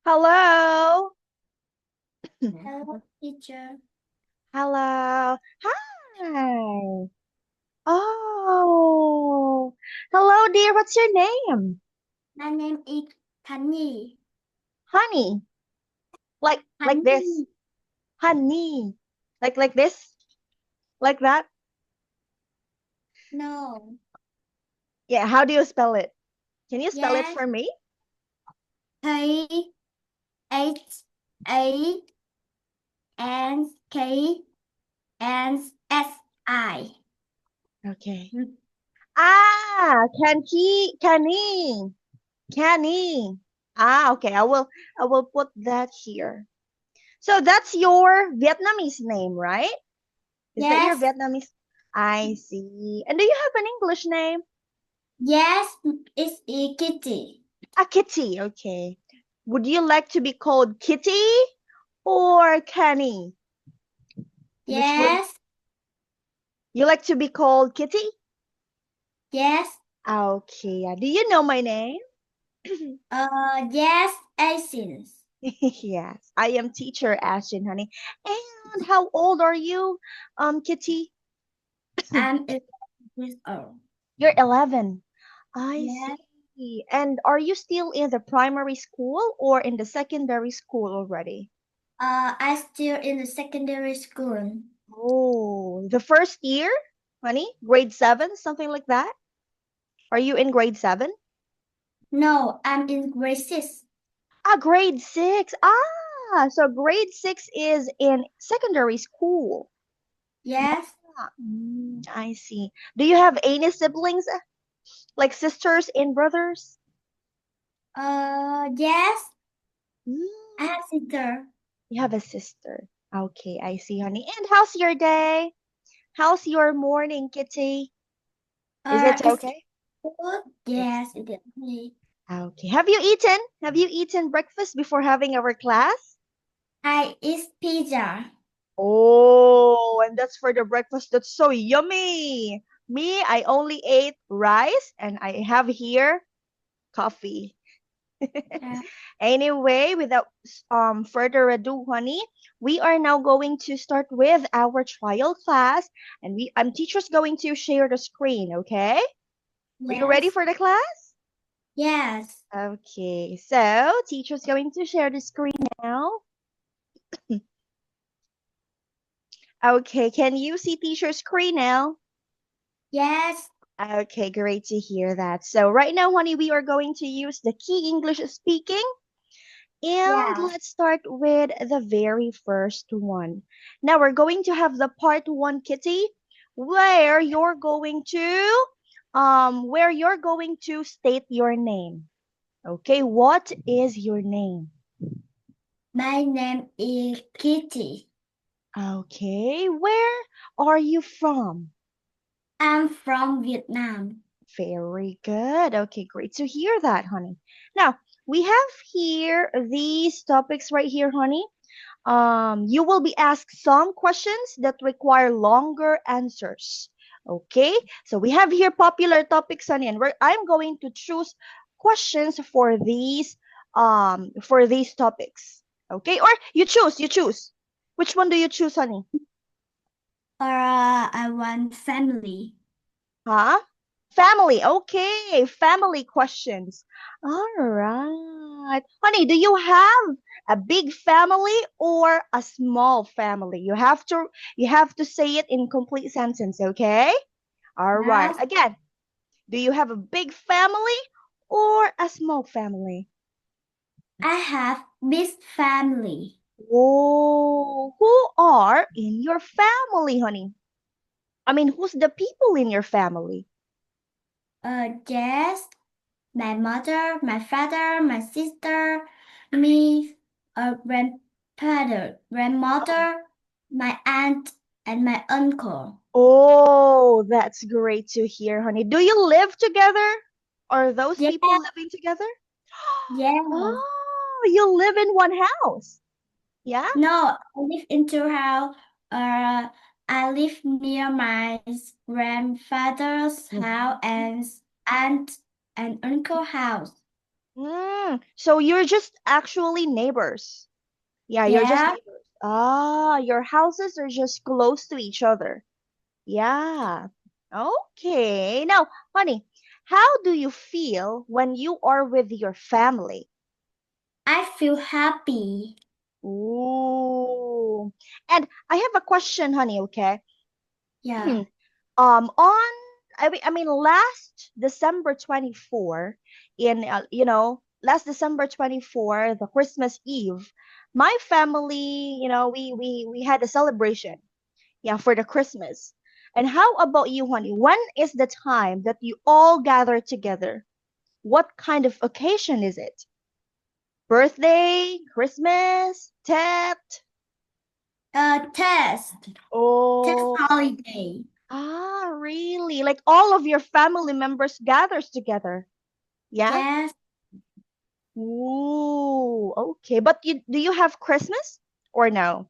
Hello. Hello, teacher. Hello. Hi. Oh. Hello, dear. What's your name? My name is Thani. Honey. Like this. Thani. Honey. Like this? Like that? No. Yeah, how do you spell it? Can you spell it Yes. for me? K H A N K N S I. Okay. Kenny. Kenny. Okay. I will put that here. So that's your Vietnamese name, right? Is that your Yes. Vietnamese? I see. And do you have an English name? Yes, it's a kitty. A Kitty. Okay. Would you like to be called Kitty or Kenny? Which would Yes. you like to be called Kitty? Yes. Okay. Do you know my name? Yes, Asians. Yes. I am teacher Ashton, honey. And how old are you, Kitty? I'm 11 years old. You're 11. I Yes. see. And are you still in the primary school or in the secondary school already? I still in the secondary school. Oh, the first year, honey? Grade 7, something like that? Are you in grade 7? No, I'm in grade 6. Grade 6. So grade 6 is in secondary school. Yes. I see. Do you have any siblings, like sisters and brothers? Yes. I Mm, have sister. you have a sister. Okay, I see, honey. And how's your day? How's your morning, Kitty? Is it It's okay? good. It's Yes, it is me. okay. Have you eaten? Have you eaten breakfast before having our class? I eat pizza. Oh, and that's for the breakfast. That's so yummy. Me, I only ate rice and I have here coffee. Yeah. Anyway, without further ado, honey, we are now going to start with our trial class, and I'm teacher's going to share the screen. Okay, are you ready Yes. for the class? Yes. Okay, so teacher's going to share the screen now. Okay, can you see teacher's screen now? Yes. Okay, great to hear that. So right now, honey, we are going to use the key English speaking. And Yeah. let's start with the very first one. Now we're going to have the part one, Kitty, where you're going to state your name. Okay, what is your name? My name is Kitty. Okay, where are you from? I'm from Vietnam. Very good. Okay, great to hear that, honey. Now, we have here these topics right here, honey. You will be asked some questions that require longer answers. Okay, so we have here popular topics, honey, and I'm going to choose questions for these topics. Okay, or you choose. Which one do you choose, honey? I want family. Huh? Family. Okay, family questions. All right. Honey, do you have a big family or a small family? You have to say it in complete sentence, okay? All right. Yes. Again, do you have a big family or a small family? I have big family. Oh, who are in your family, honey? I mean, who's the people in your family? Yes. My mother, my father, my sister, me, grandmother, my aunt, and my uncle. Oh, that's great to hear, honey. Do you live together? Are those Yes, people living together? yes. Oh, you live in one house. Yeah? No, I live in two house. Uh, I live near my grandfather's house and aunt and uncle house. So you're just actually neighbors. Yeah, you're just Yeah, neighbors. Ah, your houses are just close to each other. Yeah. Okay. Now, honey, how do you feel when you are with your family? I feel happy. Ooh. And I have a question, honey, okay? Yeah. On I mean last December 24 in last December 24, the Christmas Eve, my family, we had a celebration, yeah, for the Christmas. And how about you, honey? When is the time that you all gather together? What kind of occasion is it? Birthday, Christmas, Tet? Test. Test Oh, holiday. really? Like all of your family members gathers together. Yeah? Yes. Ooh, okay. But do you have Christmas or no?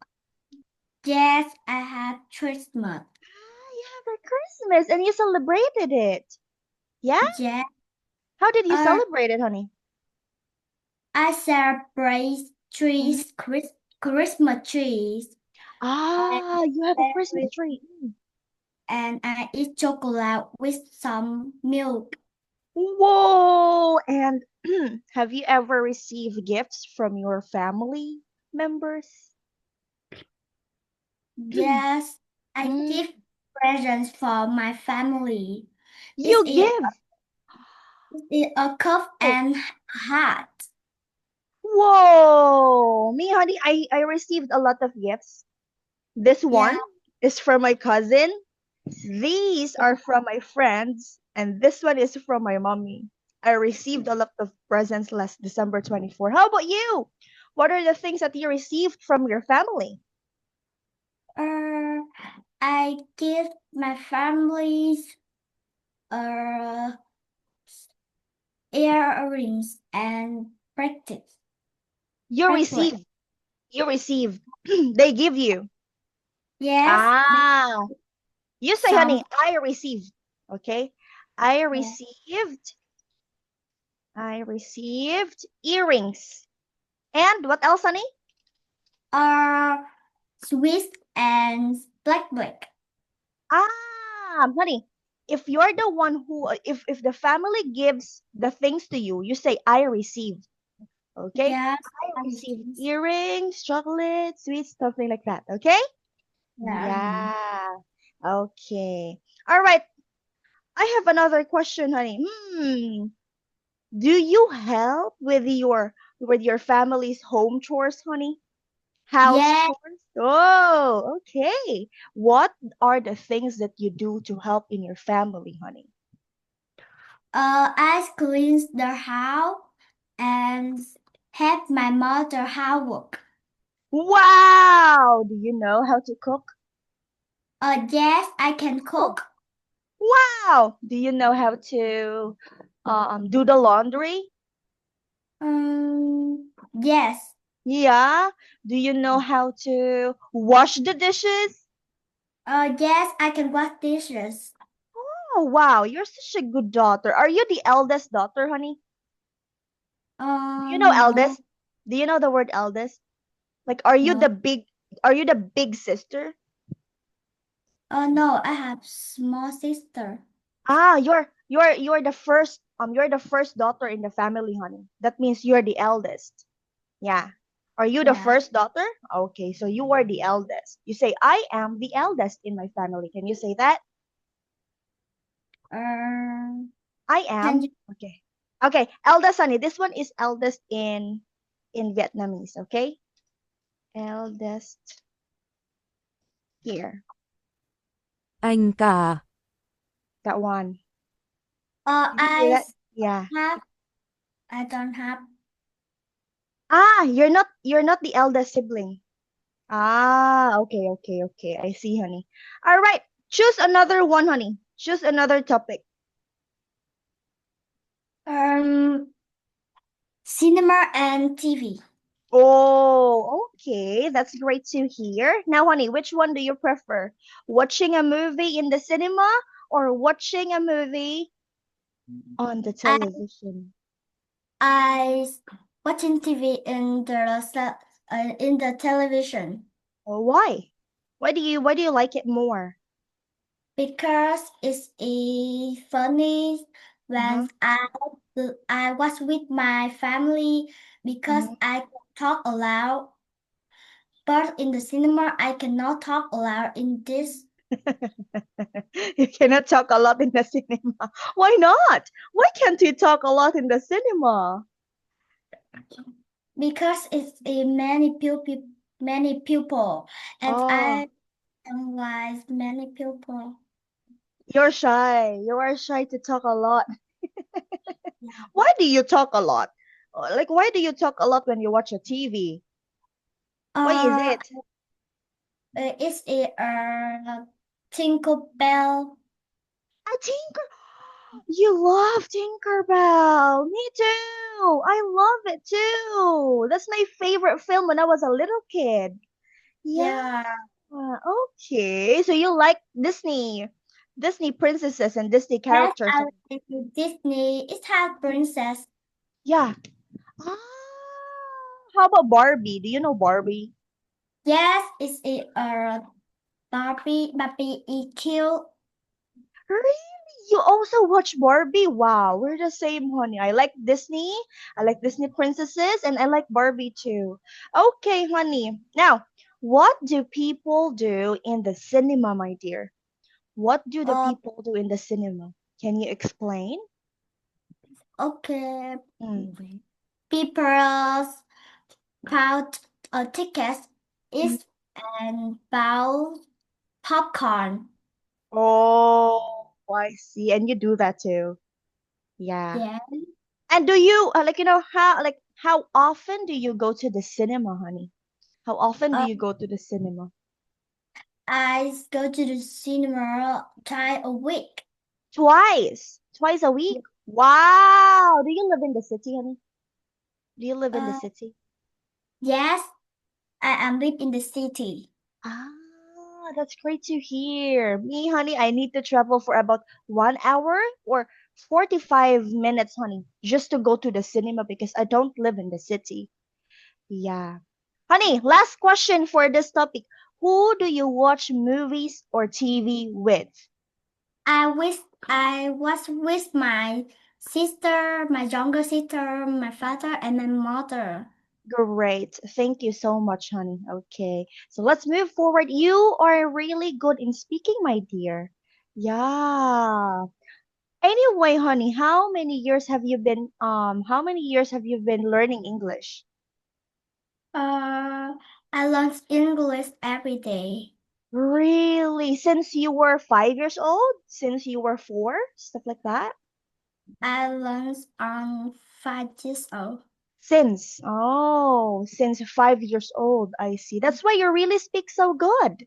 Yes, I have Christmas. You have a Christmas and you celebrated it. Yeah? Yes. How did you Uh, celebrate it, honey? I celebrate Mhm. Christmas trees, and You have a Christmas tree. and I eat chocolate with some milk. Whoa! And have you ever received gifts from your family members? Yes, I Mm, give presents for my family. Is you it give. is it a cup Oh, and hat? whoa! Me, honey, I received a lot of gifts. This Yeah. one is from my cousin. These are from my friends. And this one is from my mommy. I received a lot of presents last December 24. How about you? What are the things that you received from your family? Uh, I give my families uh earrings and practice. You Bracelet. received. You received. They give you. Yes, Ah, you say, honey, some I received. Okay. I yeah, received. I received earrings. And what else, honey? are Swiss and black. Honey, if you're the one who, if the family gives the things to you, you say, I received. Okay. Yes, I I received received. earrings, chocolates, sweets, something like that. Okay. Yeah. Yeah. Okay. All right. I have another question, honey. Do you help with your family's home chores, honey? House Yeah. chores? Oh, okay. What are the things that you do to help in your family, honey? I cleans the house and help my mother housework. Wow! Do you know how to cook? Yes, I can Oh, cook. wow! Do you know how to do the laundry? Yes. Yeah. Do you know how to wash the dishes? Yes, I can wash dishes. Oh, wow. You're such a good daughter. Are you the eldest daughter, honey? Do you know No, eldest? Do you know the word eldest? Like, no. are you the big sister? No, I have small sister. You're the first daughter in the family, honey. That means you're the eldest. Yeah. Are you the Yeah. first daughter? Okay, so you are the eldest. You say, I am the eldest in my family. Can you say that? Uh, I can am. you? Okay. Okay, eldest, honey. This one is eldest in Vietnamese, okay? Eldest here. Anh cả, That one. Uh, Did you say I that? Yeah. have. I don't have. You're not the eldest sibling. Okay, okay, okay. I see, honey. All right. Choose another one, honey. Choose another topic. Um, Cinema and TV. Oh, okay. That's great to hear. Now, honey, which one do you prefer? Watching a movie in the cinema or watching a movie on the I television? I watching TV in the television Or why? Why do you like it more? because it's funny when I was with my family because Mhm. I can talk aloud. But in the cinema, I cannot talk aloud in this You cannot talk a lot in the cinema. Why not? Why can't you talk a lot in the cinema? because it's a many people, and Oh, I don't like many people. you're shy. You are shy to talk a lot. Yeah. Why do you talk a lot? Like, why do you talk a lot when you watch a TV? Why is Uh, it? it's a Tinker Bell. I Tinker. You love Tinkerbell. Me too. I love it too. That's my favorite film when I was a little kid. Yeah. Yeah. Okay. So you like Disney princesses and Disney Yes, characters. I like Disney. It has princess. Yeah. Ah, how about Barbie? Do you know Barbie? Yes, it's a Barbie is cute. Really? You also watch Barbie? Wow, we're the same, honey. I like Disney princesses, and I like Barbie too. Okay, honey. Now, what do people do in the cinema, my dear? What do the Uh, people do in the cinema? Can you explain? okay. Mm. People bought tickets Mhm. is and bought popcorn. Oh, I see. And you do that too. Yeah. Yeah. And do you how often do you go to the cinema, honey? How often do Uh, you go to the cinema? I go to the cinema twice a week. Twice a week? Wow. Do you live in the city, honey? Do you live in the Uh, city? yes, I am live in the city. That's great to hear. Me, honey, I need to travel for about 1 hour or 45 minutes, honey, just to go to the cinema because I don't live in the city. Yeah. Honey, last question for this topic. Who do you watch movies or TV with? I wish I was with my sister, my younger sister, my father, and my mother. Great. Thank you so much, honey. Okay. So let's move forward. You are really good in speaking, my dear. Yeah. Anyway, honey, how many years have you been learning English? I learn English every day. Really? Since you were 5 years old? Since you were four? Stuff like that? I learn on 5 years old. Since 5 years old, I see. That's why you really speak so good.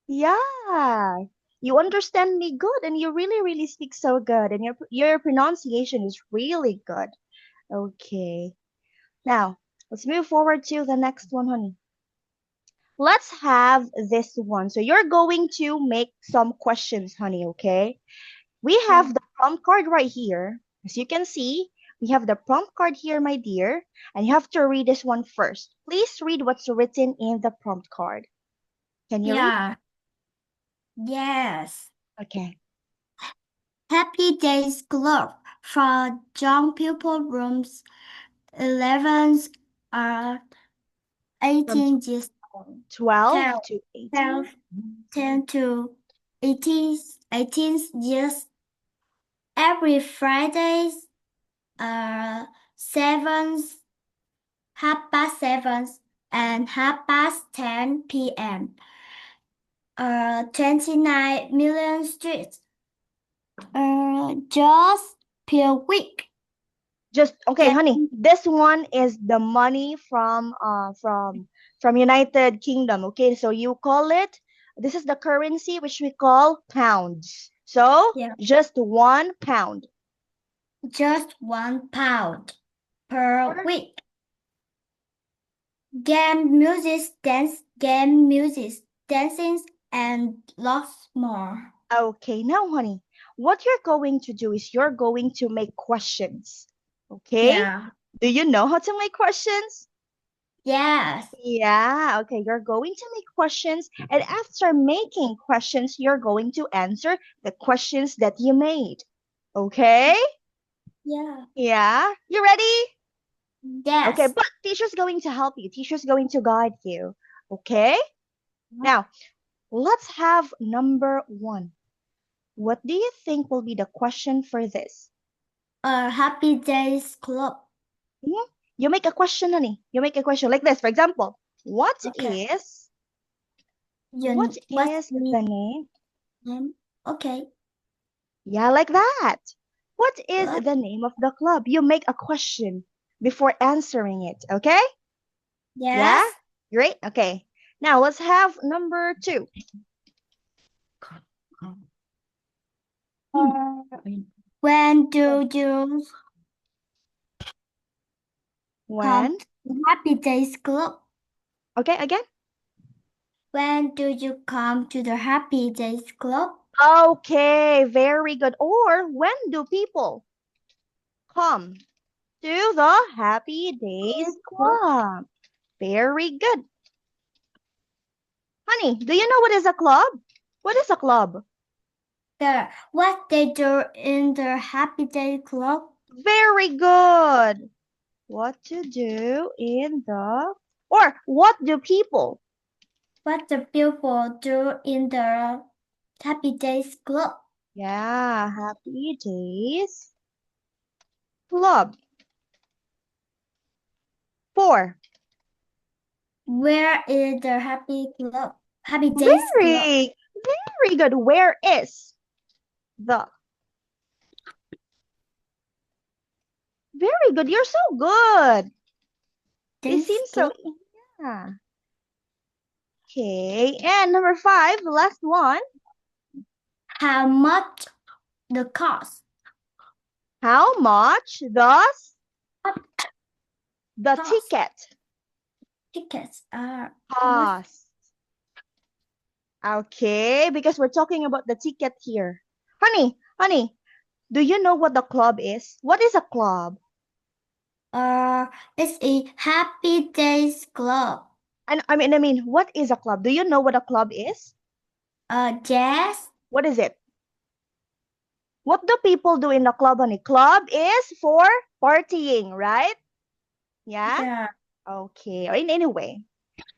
Yeah. You understand me good and you really, really speak so good and your pronunciation is really good. Okay. Now, let's move forward to the next one, honey. Let's have this one. So you're going to make some questions, honey, okay? We Yeah. have the prompt card right here. As you can see, we have the prompt card here, my dear, and you have to read this one first. Please read what's written in the prompt card. Can you read? Yeah. Yes. Okay. Happy Days Club for young people rooms 11 are From 18 years old. 12 12, to 18. 12, 10 to 18 years. Every Fridays, 7, 7:30, and 10:30 p.m. 29 million streets. Just per week. Just okay, Then, honey. This one is the money from United Kingdom. Okay, so you call it. This is the currency which we call pounds. So yeah, just 1 pound just £1 per per. week. Game music, dancing, and lots more. Okay, now, honey, what you're going to do is you're going to make questions. Okay? Yeah. Do you know how to make questions? Yes. Yeah, okay. You're going to make questions, and after making questions, you're going to answer the questions that you made. Okay? Yeah. Yeah. You ready? Okay, Yes. but teacher's going to help you. Teacher's going to guide you. Okay? Now, let's have number 1. What do you think will be the question for this? Happy Days Club. Mhm. You make a question, honey. You make a question like this. For example, what Okay. is What's the the name? name? Okay. Yeah, like that. What is Club. the name of the club? You make a question before answering it, okay? Yeah? Yes. Great. Okay. Now let's have number 2. When do you come When? to Happy Days Club? Okay, again? When do you come to the Happy Days Club? Okay, very good. Or when do people come to the Happy Days Club? Very good. Honey, do you know what is a club? What is a club? What they do in the Happy Day Club? Very good. What to do in the, or what do people? What the people do in the Happy Days Club? Yeah, Happy Days Club. 4. Where is the Happy Days Club? Very good. Where is the? Very good. You're so good. They Days seem so, Club? yeah. Okay, and number 5, the last one. How much the cost? How much does the Cost. ticket Tickets are cost? Okay, because we're talking about the ticket here. Honey, do you know what the club is? What is a club? it's a Happy Days Club. And I mean, what is a club? Do you know what a club is? Yes. What is it? What do people do in the club, honey? Club is for partying, right? Yeah? Yeah. Okay. Anyway,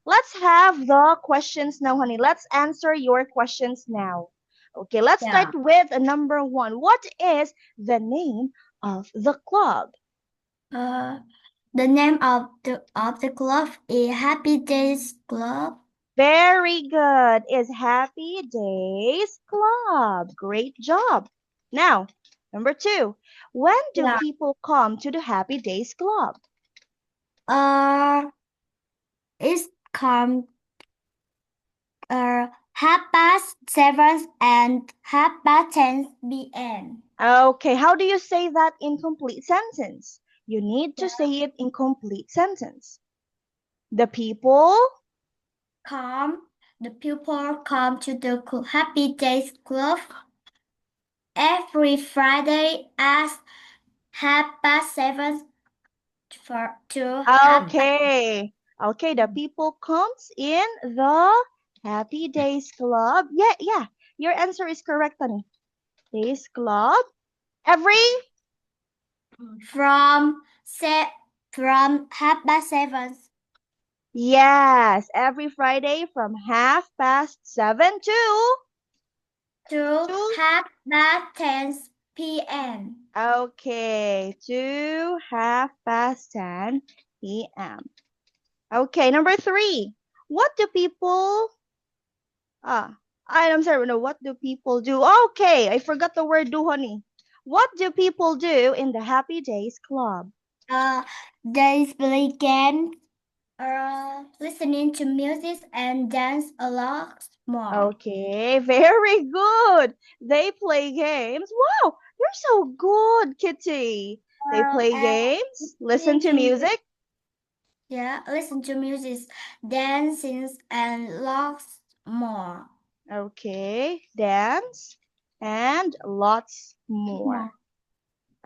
let's have the questions now, honey. Let's answer your questions now. Okay, let's start Yeah. with number 1. What is the name of the club? The name of the club is Happy Days Club. Very good. Is Happy Days Club. Great job. Now, number 2. When do Yeah. people come to the Happy Days Club? It's come 7:30 and 10:30 p.m. Okay, how do you say that in complete sentence? You need to say it in complete sentence. The people The people come to the Happy Days Club every Friday at 7:30 to Okay. Okay, the people comes in the Happy Days Club. Yeah. Your answer is correct, honey. Days Club. Every from 7:30. Yes, every Friday from 7:30 To to 10:30 p.m. okay, to 10:30 p.m. Okay, number 3. What do people I'm sorry, no, what do people do? Okay, I forgot the word do, honey. What do people do in the Happy Days Club? They play games, listening to music, and dance a lot more. Okay, very good. They play games. Wow, you're so good, Kitty. They play And games, listen listen to to music. listen to music, dancing, and lots more. Okay, dance and lots more.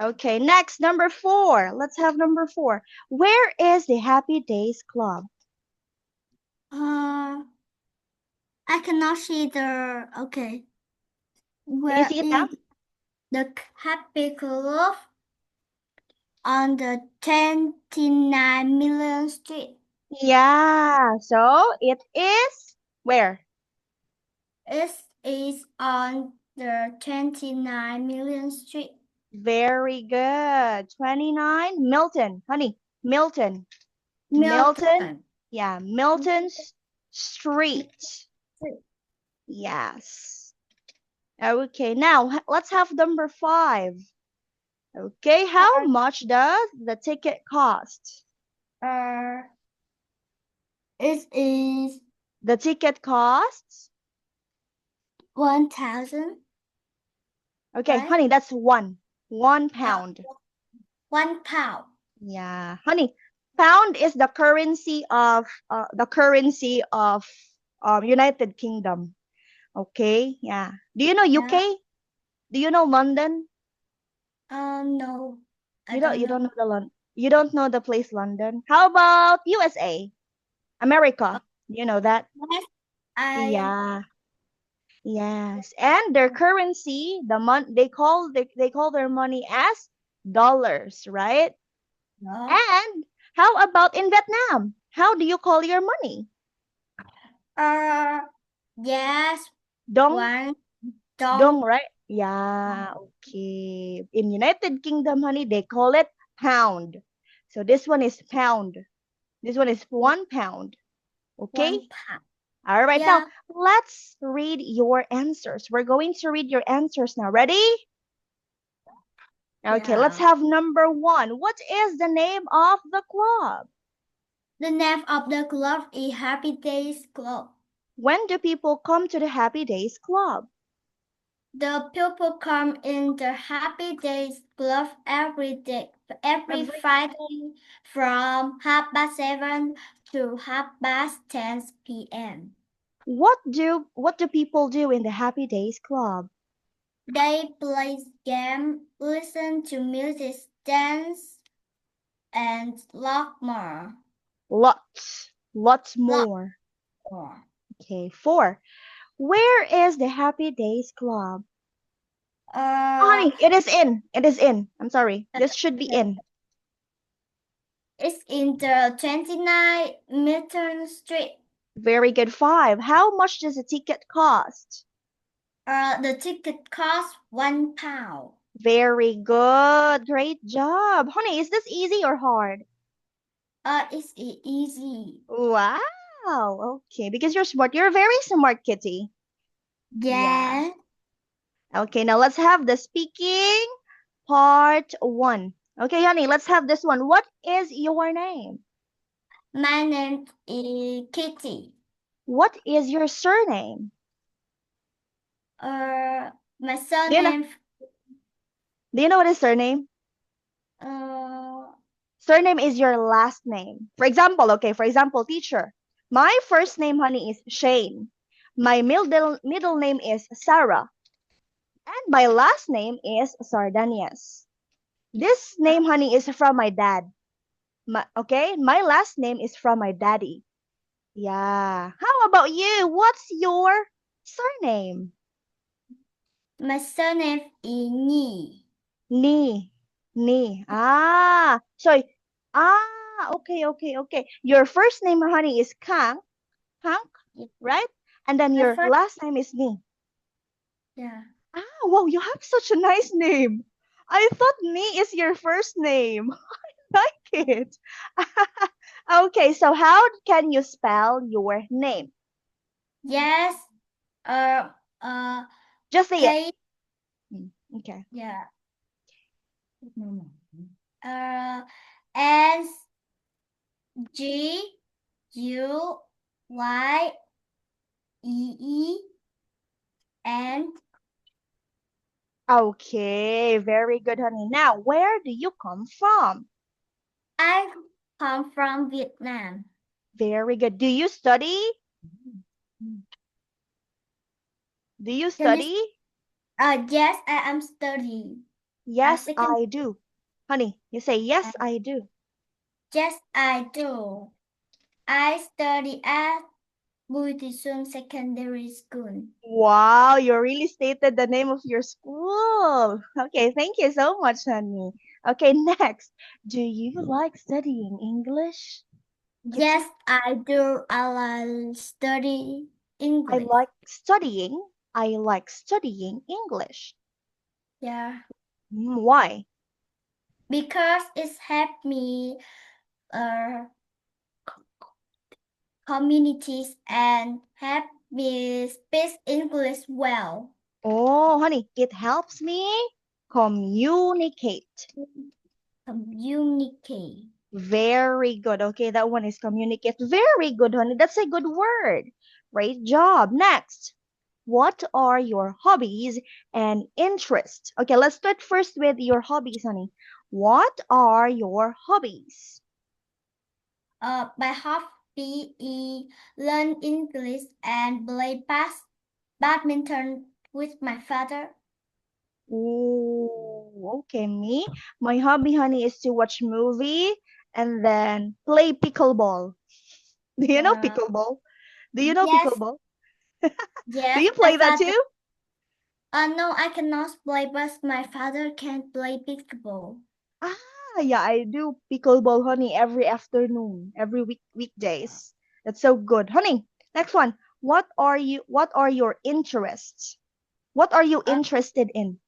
Okay, next, number 4. Let's have number 4. Where is the Happy Days Club? I cannot see the. Okay. Can you Where see it now? is the Happy Club? On the 29 Million Street. Yeah, so it is where? It is on the 29 Million Street. Very good. 29, Milton. Honey, Milton. Milton. Yeah, Milton's Street. Yes. Okay, now let's have number 5. Okay, how much does the ticket cost? It is The ticket costs? 1,000. Okay, Right? honey, that's 1 pound. 1 pound. Yeah, honey, pound is the currency of United Kingdom. Okay, yeah. Do you know UK? Yeah. Do you know London? No. I You don't don't know. know you don't know the place London. How about USA? America. You know that? Yes, I. Yeah. Yes. And their currency, they call their money as dollars, right? No. And how about in Vietnam? How do you call your money? Yes. Dong? One Dong, dong. right? Yeah, okay. In United Kingdom, honey, they call it pound. So this one is pound. This one is 1 pound. Okay? 1 pound. All right, Yeah. now let's read your answers. We're going to read your answers now. Ready? Okay, let's Yeah. have number 1. What is the name of the club? The name of the club is Happy Days Club. When do people come to the Happy Days Club? The people come in the Happy Days Club every day, every Friday from 7:30 to 10:30 p.m. What do people do in the Happy Days Club? They play games, listen to music, dance, and lot more. Lots more. Okay, 4. Where is the Happy Days Club? Honey, it is in. It is in. I'm sorry. This should be in. It's in the 29 Milton Street. Very good. 5. How much does a ticket cost? The ticket costs 1 pound. Very good. Great job. Honey, is this easy or hard? It's easy. Wow. Okay, because you're smart. You're very smart, Kitty. Yeah. Okay, now let's have the speaking part 1. Okay, honey, let's have this one. What is your name? My name is Kitty. What is your surname? My surname. Do you know what is surname? Surname is your last name. For example, teacher. My first name, honey, is Shane. My middle name is Sarah. And my last name is Sardanias. This name, honey, is from my dad. My last name is from my daddy. Yeah. How about you? What's your surname? My surname is Ni. Ni. Okay. Your first name, honey, is Kang, right? And then your last name is Ni. Yeah. Wow, you have such a nice name. I thought Ni is your first name. I like it. Okay, so how can you spell your name? Yes. Just say it. Okay. Yeah. SGUYEEN. Okay, very good, honey. Now, where do you come from? I come from Vietnam. Very good. Do you study? Do you study? Yes, I am studying. Yes, second, I do. Honey, you say yes, I do. yes, I do. I study at Bùi Thị Xuân Secondary School. Wow, you really stated the name of your school. Okay, thank you so much, honey. Okay, next. Do you like studying English? Kitty? Yes, I do. I like study I English. like studying. I like studying English. Yeah, Why? because it's helped me communities and help me speak English well. Oh, honey, it helps me communicate. Communicate. Very good. Okay, that one is communicate. Very good, honey. That's a good word. Great job. Next, what are your hobbies and interests? Okay, let's start first with your hobbies, honey. What are your hobbies? My hobby is learn English and play badminton with my father. Oh, okay. Me, my hobby, honey, is to watch movie and then play pickleball. Do you know Yeah. pickleball? Do you know Yes, pickleball? Do yes, you my play that father. too? No, I cannot play, but my father can play pickleball. Ah, yeah, I do pickleball, honey, every afternoon, every weekdays. That's so good, honey. Next one. What are your interests? What are you Uh, interested in?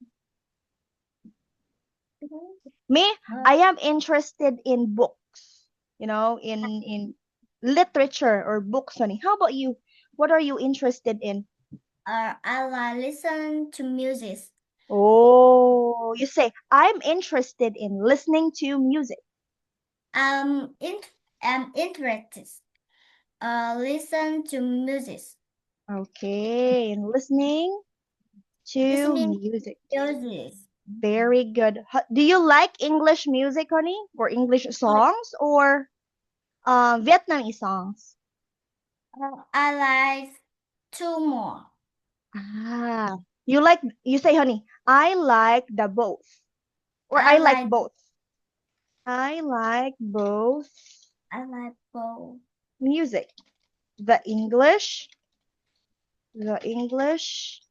Me, I am interested in books, in literature or books, honey. How about you? What are you interested in? I like listen to music. Oh, you say, I'm interested in listening to music. I'm interested. Listen to music. Okay, and listening to Listening music. to music. Very good. Do you like English music, honey? Or English songs or Vietnamese songs? I like two more. Ah, you say, honey, I like the both. Or I I like like both. I like both both. music. The English, the English,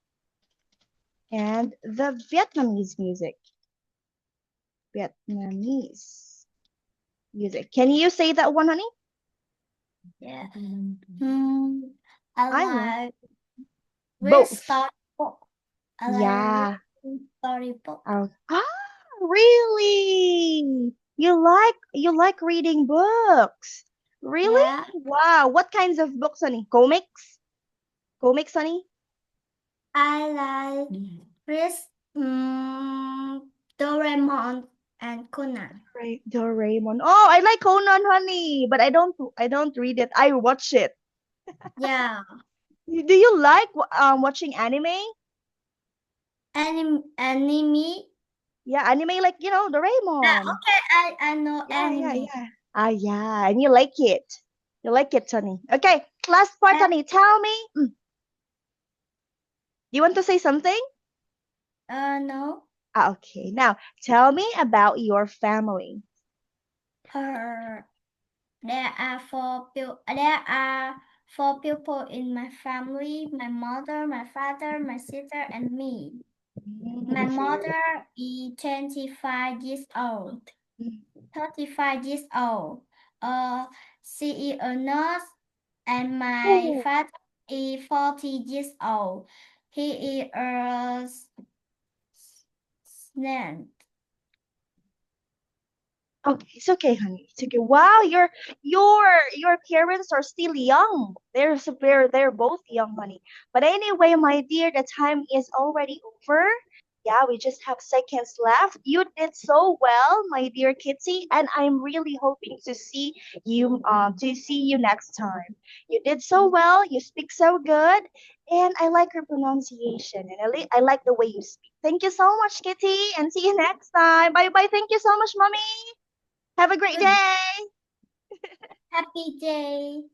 and the Vietnamese music. Vietnamese music. Can you say that one, honey? Yeah. I I like like read both. storybook. I Yeah. like read storybook. Oh. Ah, really? You like reading books? Really? Yeah. Wow. What kinds of books, honey? Comics? Comics, honey? I like read Doraemon and Conan. Right, Doraemon. Oh, I like Conan, honey, but I don't read it. I watch it. Yeah. Do you like watching anime? Anime. Yeah, anime like, Doraemon. Okay, I know Yeah, yeah, anime. yeah. Ah, yeah, and you like it. You like it, honey. Okay, last part, Yeah. honey. Tell me. You want to say something? No. Okay, now tell me about your family. There are four people in my family: my mother, my father, my sister, and me. My mother is 25 years old, 35 years old. She is a nurse, and my Oh, father is 40 years old. He is a student. okay, it's okay, honey. It's okay. Wow, your parents are still young. They're both young, honey. But anyway, my dear, the time is already over. Yeah, we just have seconds left. You did so well, my dear Kitty, and I'm really hoping to see you next time. You did so well. You speak so good, and I like your pronunciation, and I like the way you speak. Thank you so much, Kitty, and see you next time. Bye bye. Thank you so much, mommy. Have a great Good. day. Happy day.